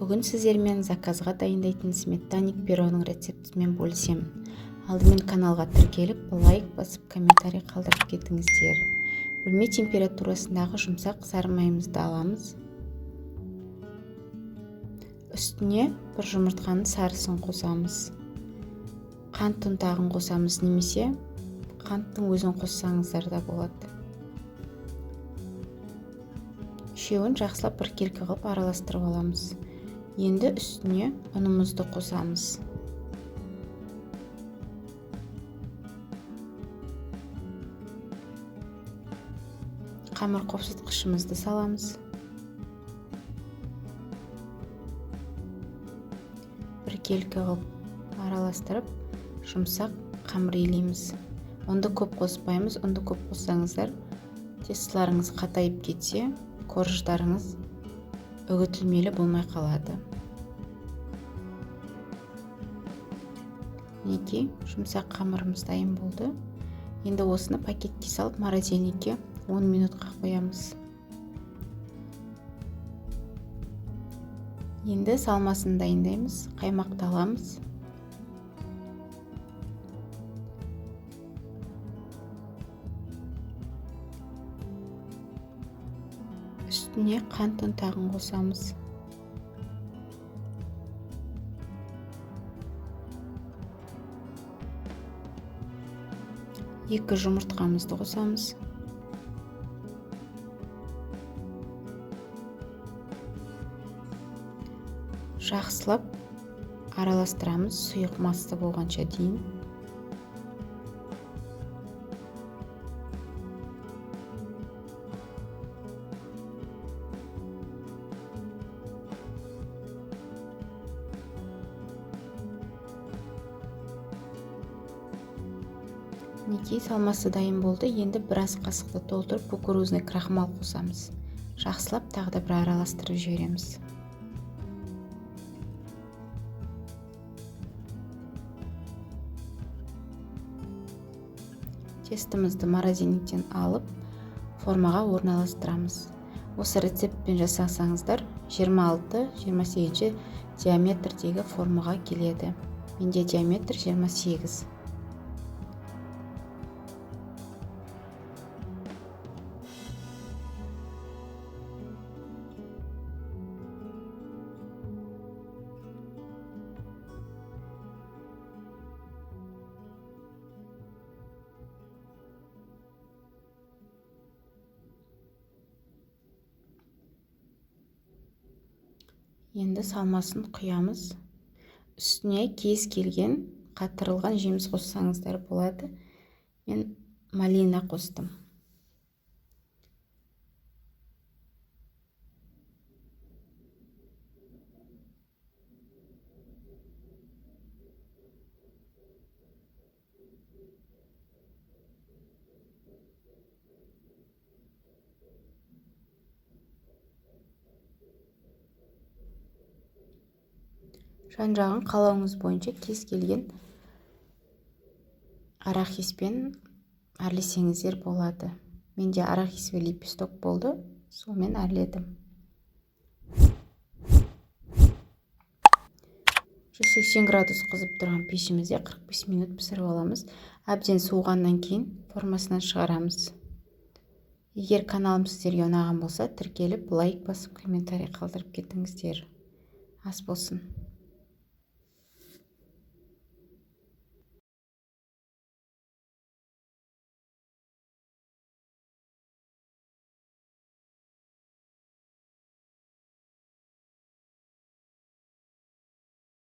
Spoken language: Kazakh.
Бүгін сіздермен заказға дайындайтын сметанник пирогының рецептімен бөлісемін. Алдымен каналға тіркеліп, лайк басып, комментарий қалдырып кетіңіздер. Бөлме температурасындағы жұмсақ сары майымызды аламыз. Үстіне бір жұмыртқаның сарысын қосамыз. Қант ұнтағын қосамыз, немесе қанттың өзін қоссаңыздар да болады. Үшеуін жақсылап біркелкі қылып араластырып аламыз. Енді үстіне ұнымызды қосамыз. Қамыр қопсытқышымызды саламыз. Біркелкі қылып араластырып, жұмсақ қамыр илейміз. Ұнды көп қоспаймыз. Ұнды көп қоссаңыздар, тестыларыңыз қатайып кетсе, корждарыңыз үгітілмелі болмай қалады. Мінекей, жұмсақ қамырымыз дайын болды. Енді осыны пакетке салып, морозильникке 10 минутқа қоямыз. Енді салмасын дайындаймыз. Қаймақты аламыз. Үстіне қант ұнтағын қосамыз. Екі жұмыртқамызды қосамыз. Жақсылап араластырамыз, сұйық масты болғанша дейін. Мінекей, салмасы дайын болды. Енді бір ас қасықты толтырып, кукурузный крахмал қосамыз. Жақсылап тағы да бір араластырып жібереміз. Тестімізді морозильниктен алып, формаға орналастырамыз. Осы рецептпен жасасаңыздар, 26-28 диаметрдегі формаға келеді. Менде диаметр 28. Енді салмасын құямыз. Үстіне кез келген қатырылған жеміс қоссаңыздар болады. Мен малина қостым. Жан-жағын қалауыңыз бойынша кез келген арахиспен әрлесеңіздер болады. Менде арахисовый лепесток болды, сонымен әрледім. 180 градус қызып тұрған пешімізде 45 минут пісіріп аламыз. Әбден суығаннан кейін формасынан шығарамыз. Егер каналым сіздерге ұнаған болса, тіркеліп, лайк басып, комментарий қалдырып кетіңіздер. Ас болсын.